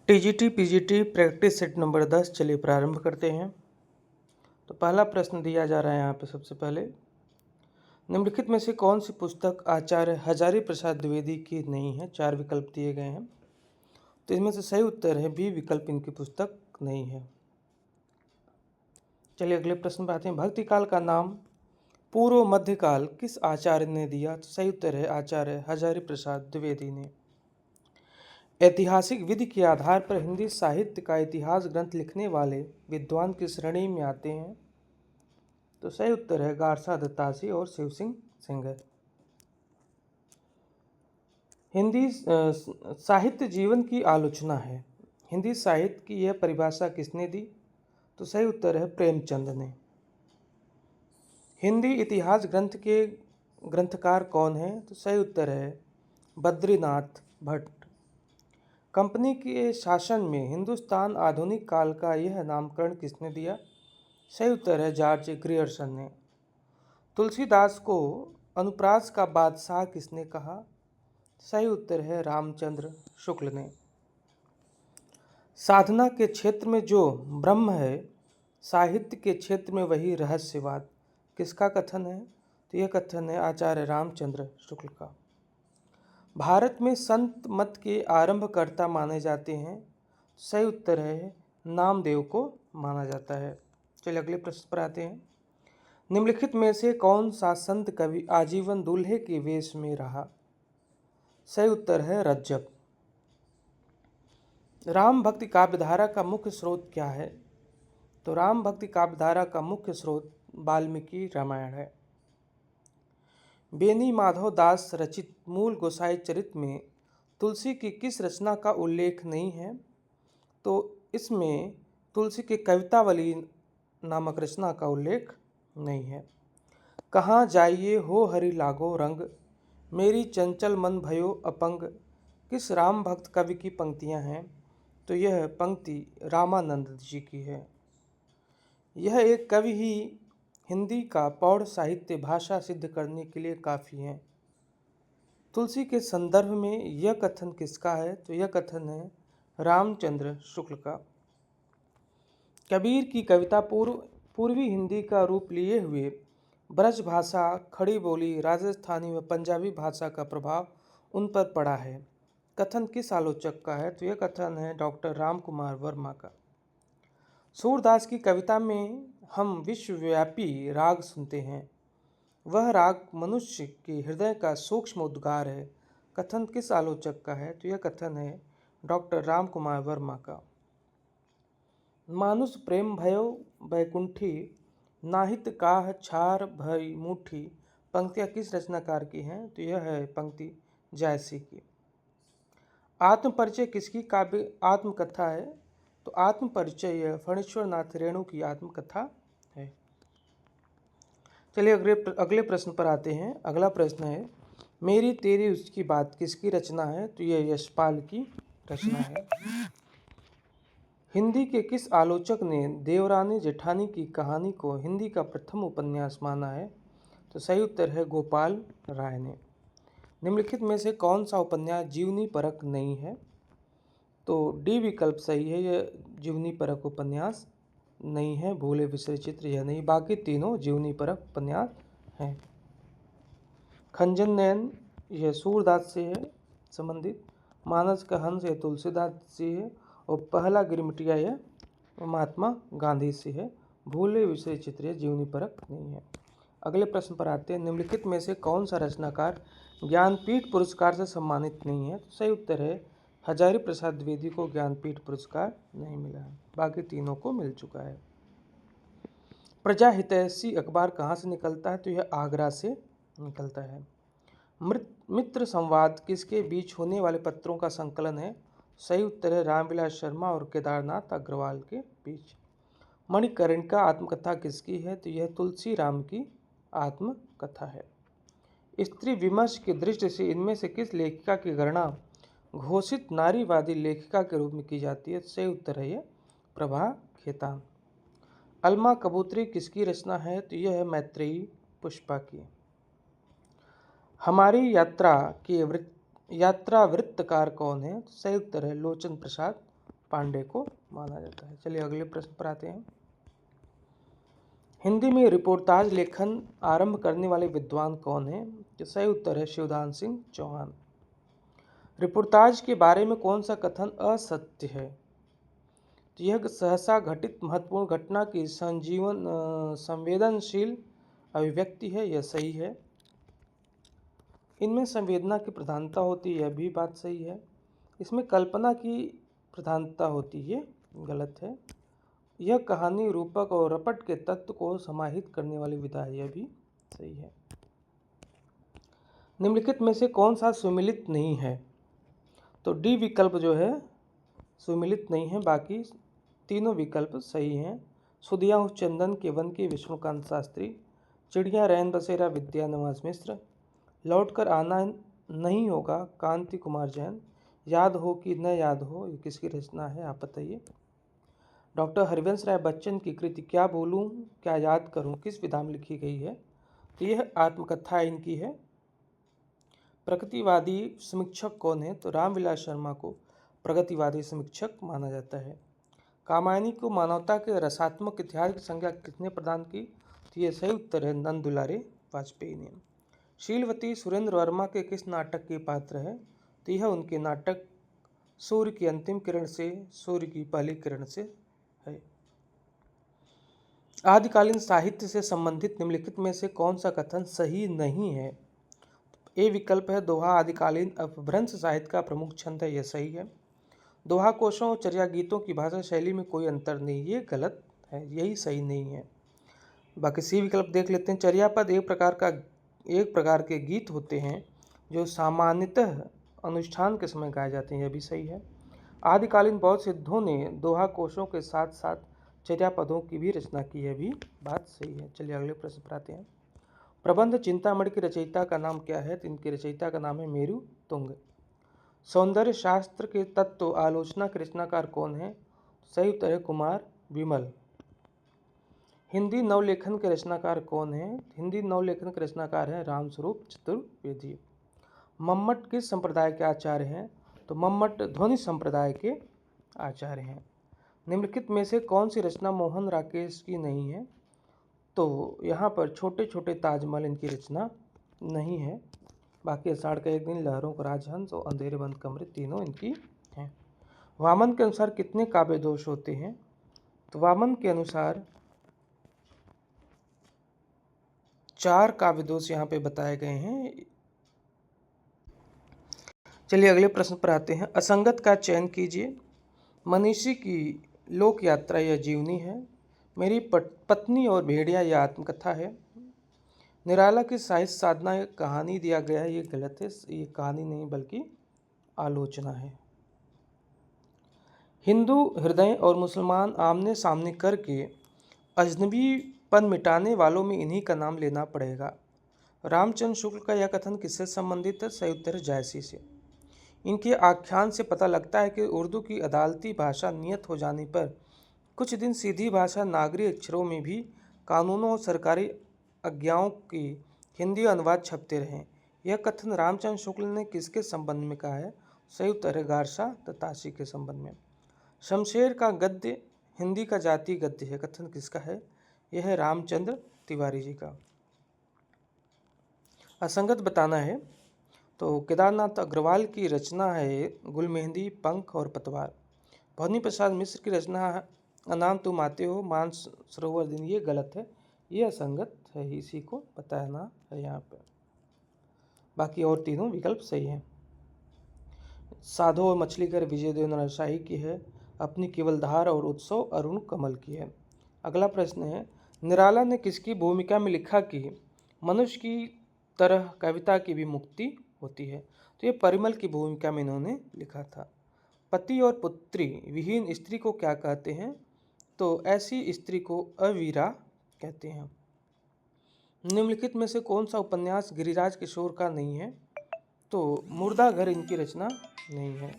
TGT PGT practice set number 10 चलिए प्रारंभ करते हैं। तो पहला प्रश्न दिया जा रहा है यहाँ पे सबसे पहले, निम्नलिखित में से कौन सी पुस्तक आचार्य हजारी प्रसाद द्विवेदी की नहीं है। 4 विकल्प दिए गए हैं, तो इसमें से सही उत्तर है बी विकल्प, इनकी पुस्तक नहीं है। चलिए अगले प्रश्न पर आते हैं। भक्ति काल का नाम पूर्व मध्यकाल किस आचार्य ने दिया। तो सही उत्तर है आचार्य हजारी प्रसाद द्विवेदी ने। ऐतिहासिक विधि के आधार पर हिंदी साहित्य का इतिहास ग्रंथ लिखने वाले विद्वान की श्रेणी में आते हैं। तो सही उत्तर है गारसा दत्तासी और शिव सिंह सेंगर। हिंदी साहित्य जीवन की आलोचना है। हिंदी साहित्य की यह परिभाषा किसने दी। तो सही उत्तर है प्रेमचंद ने। हिंदी इतिहास ग्रंथ के ग्रंथकार कौन है। तो सही उत्तर है बद्रीनाथ भट्ट। कंपनी के शासन में हिंदुस्तान आधुनिक काल का यह नामकरण किसने दिया। सही उत्तर है जॉर्ज ग्रियर्सन ने। तुलसीदास को अनुप्रास का बादशाह किसने कहा। सही उत्तर है रामचंद्र शुक्ल ने। साधना के क्षेत्र में जो ब्रह्म है, साहित्य के क्षेत्र में वही रहस्यवाद, किसका कथन है। तो यह कथन है आचार्य रामचंद्र शुक्ल का। भारत में संत मत के आरंभकर्ता माने जाते हैं। सही उत्तर है नामदेव को माना जाता है। चलिए अगले प्रश्न पर आते हैं। निम्नलिखित में से कौन सा संत कवि आजीवन दूल्हे के वेश में रहा। सही उत्तर है रज्जब। राम भक्ति काव्यधारा का मुख्य स्रोत क्या है। तो राम भक्ति काव्यधारा का मुख्य स्रोत वाल्मीकि रामायण है। बेनी माधव दास रचित मूल गोसाई चरित्र में तुलसी की किस रचना का उल्लेख नहीं है। तो इसमें तुलसी की कवितावली नामक रचना का उल्लेख नहीं है। कहाँ जाइए हो हरि लागो रंग, मेरी चंचल मन भयो अपंग, किस राम भक्त कवि की पंक्तियां हैं। तो यह पंक्ति रामानंद जी की है। यह एक कवि ही हिंदी का पौढ़ साहित्य भाषा सिद्ध करने के लिए काफ़ी है। तुलसी के संदर्भ में यह कथन किसका है। तो यह कथन है रामचंद्र शुक्ल का। कबीर की कविता पूर्वी हिंदी का रूप लिए हुए ब्रज भाषा, खड़ी बोली, राजस्थानी व पंजाबी भाषा का प्रभाव उन पर पड़ा है। कथन किस आलोचक का है। तो यह कथन है डॉक्टर राम कुमार वर्मा का। सूरदास की कविता में हम विश्वव्यापी राग सुनते हैं। वह राग मनुष्य के हृदय का सूक्ष्म उद्गार है। कथन किस आलोचक का है। तो यह कथन है डॉक्टर राम कुमार वर्मा का। मानुष प्रेम भयो बैकुंठी, नाहित काह छार भई मुठी, पंक्तियाँ किस रचनाकार की हैं। तो यह है पंक्ति जायसी की। आत्मपरिचय किसकी काव्य आत्मकथा है। तो आत्मपरिचय फणीश्वर नाथ रेणु की आत्मकथा है। चलिए अगले प्रश्न पर आते हैं। अगला प्रश्न है मेरी तेरी उसकी बात किसकी रचना है। तो यह यशपाल की रचना है। हिंदी के किस आलोचक ने देवरानी जेठानी की कहानी को हिंदी का प्रथम उपन्यास माना है। तो सही उत्तर है गोपाल राय ने। निम्नलिखित में से कौन सा उपन्यास जीवनी परक नहीं है। तो डी विकल्प सही है, यह जीवनी परक उपन्यास नहीं है। भूले बिसरे चित्र यह नहीं, बाकी तीनों जीवनी परक उपन्यास हैं। खंजन नयन यह सूरदास से है संबंधित, मानस का हंस यह तुलसीदास से है और पहला गिरमिटिया यह महात्मा गांधी से है। भूले बिसरे चित्र यह जीवनी परक नहीं है। अगले प्रश्न पर आते हैं। निम्नलिखित में से कौन सा रचनाकार ज्ञानपीठ पुरस्कार से सम्मानित नहीं है। तो सही उत्तर है हजारी प्रसाद द्विवेदी को ज्ञानपीठ पुरस्कार नहीं मिला है, बाकी तीनों को मिल चुका है। प्रजा हितैषी अखबार कहाँ से निकलता है। तो यह आगरा से निकलता है। मित्र संवाद किसके बीच होने वाले पत्रों का संकलन है। सही उत्तर है रामविलास शर्मा और केदारनाथ अग्रवाल के बीच। मणिकर्णिका आत्मकथा किसकी है। तो यह तुलसी राम की आत्मकथा है। स्त्री विमर्श की दृष्टि से इनमें से किस लेखिका की गणना घोषित नारीवादी लेखिका के रूप में की जाती है। सही उत्तर है यह प्रभा खेतान। अलमा कबूतरी किसकी रचना है। तो यह है मैत्रेयी पुष्पा की। हमारी यात्रा के यात्रा वृत्तकार कौन है। तो सही उत्तर है लोचन प्रसाद पांडे को माना जाता है। चलिए अगले प्रश्न पर आते हैं। हिंदी में रिपोर्टाज लेखन आरंभ करने वाले विद्वान कौन हैं? तो सही उत्तर है शिवदान सिंह चौहान। रिपोर्टाज के बारे में कौन सा कथन असत्य है? तो यह सहसा घटित महत्वपूर्ण घटना की संवेदनशील अभिव्यक्ति है, यह सही है। इनमें संवेदना की प्रधानता होती है, यह भी बात सही है। इसमें कल्पना की प्रधानता होती है, गलत है। यह कहानी रूपक और रपट के तत्व को समाहित करने वाली विधा है, यह भी सही है। निम्नलिखित में से कौन सा सुमिलित नहीं है? तो डी विकल्प जो है सुमिलित नहीं है, बाकी तीनों विकल्प सही हैं। सुधिया उस चंदन के वन के विष्णुकांत शास्त्री, चिड़िया रैन बसेरा विद्यानिवास मिश्र, लौटकर आना नहीं होगा कांति कुमार जैन, याद हो कि न याद हो, ये किसकी रचना है आप बताइए। डॉक्टर हरिवंश राय बच्चन की कृति क्या भूलूं क्या याद करूं किस विधा में लिखी गई है? तो यह आत्मकथा इनकी है। प्रगतिवादी समीक्षक कौन है? तो रामविलास शर्मा को प्रगतिवादी समीक्षक माना जाता है। कामायनी को मानवता के रसात्मक इतिहास की संज्ञा किसने प्रदान की? तो यह सही उत्तर है नंद दुलारे वाजपेयी ने। शीलवती सुरेंद्र वर्मा के किस नाटक के पात्र है? तो यह उनके नाटक सूर्य की अंतिम किरण से सूर्य की पहली किरण से है। आदिकालीन साहित्य से संबंधित निम्नलिखित में से कौन सा कथन सही नहीं है? ए विकल्प है दोहा आदिकालीन अपभ्रंश साहित्य का प्रमुख छंद है, यह सही है। दोहा कोशों और चर्या गीतों की भाषा शैली में कोई अंतर नहीं, ये गलत है, यही सही नहीं है। बाकी सी विकल्प देख लेते हैं। चर्या पद एक प्रकार के गीत होते हैं जो सामान्यतः अनुष्ठान के समय गाए जाते हैं, यह भी सही है। आदिकालीन बौद्ध सिद्धों ने दोहा कोशों के साथ साथ चर्या पदों की भी रचना की, यह भी बात सही है। चलिए अगले प्रश्न पर आते हैं। प्रबंध चिंतामणि की रचयिता का नाम क्या है? तो इनके रचयिता का नाम है मेरु तुंग। सौंदर्य शास्त्र के तत्व आलोचना के रचनाकार कौन है? सही उत्तर है कुमार विमल। हिंदी नवलेखन के रचनाकार कौन है? हिंदी नवलेखन के रचनाकार हैं रामस्वरूप चतुर्वेदी। मम्मट किस संप्रदाय के आचार्य हैं? तो मम्मट ध्वनि संप्रदाय के आचार्य हैं। निम्नलिखित में से कौन सी रचना मोहन राकेश की नहीं है? तो यहाँ पर छोटे छोटे ताजमहल इनकी रचना नहीं है। बाकी आषाढ़ का एक दिन, लहरों का राजहंस और अंधेरे बंद कमरे तीनों इनकी हैं। वामन के अनुसार कितने काव्य दोष होते हैं? तो वामन के अनुसार 4 काव्य दोष यहाँ पे बताए गए हैं। चलिए अगले प्रश्न पर आते हैं। असंगत का चयन कीजिए। मनीषी की लोक यात्रा यह जीवनी है। मेरी पत्नी और भेड़िया यह आत्मकथा है। निराला की साहित्य साधना कहानी दिया गया है, ये गलत है, ये कहानी नहीं बल्कि आलोचना है। हिंदू हृदय और मुसलमान आमने सामने करके अजनबीपन मिटाने वालों में इन्हीं का नाम लेना पड़ेगा। रामचंद्र शुक्ल का यह कथन किससे संबंधित है? सही उत्तर जायसी से। इनके आख्यान से पता लगता है कि उर्दू की अदालती भाषा नियत हो जाने पर कुछ दिन सीधी भाषा नागरी अक्षरों में भी कानूनों और सरकारी आज्ञाओं की हिंदी अनुवाद छपते रहे। यह कथन रामचंद्र शुक्ल ने किसके संबंध में कहा है? सही उत्तर है गारसा ताशी के संबंध में। शमशेर का गद्य हिंदी का जातीय गद्य है, कथन किसका है? यह है रामचंद्र तिवारी जी का। असंगत बताना है तो केदारनाथ अग्रवाल की रचना है गुल मेहंदी, पंख और पतवार। भवनी प्रसाद मिश्र की रचना है अनाम तुम आते हो मानस सरोवर दिन, ये गलत है, ये असंगत है, इसी को बताना है यहाँ पर। बाकी और तीनों विकल्प सही हैं। साधो और मछली घर विजयदेव नरशाही की है। अपनी केवलधार और उत्सव अरुण कमल की है। अगला प्रश्न है, निराला ने किसकी भूमिका में लिखा कि मनुष्य की तरह कविता की भी मुक्ति होती है? तो ये परिमल की भूमिका में इन्होंने लिखा था। पति और पुत्री विहीन स्त्री को क्या कहते हैं? तो ऐसी स्त्री को अवीरा कहते हैं। निम्नलिखित में से कौन सा उपन्यास गिरिराज किशोर का नहीं है? तो मुर्दा घर इनकी रचना नहीं है।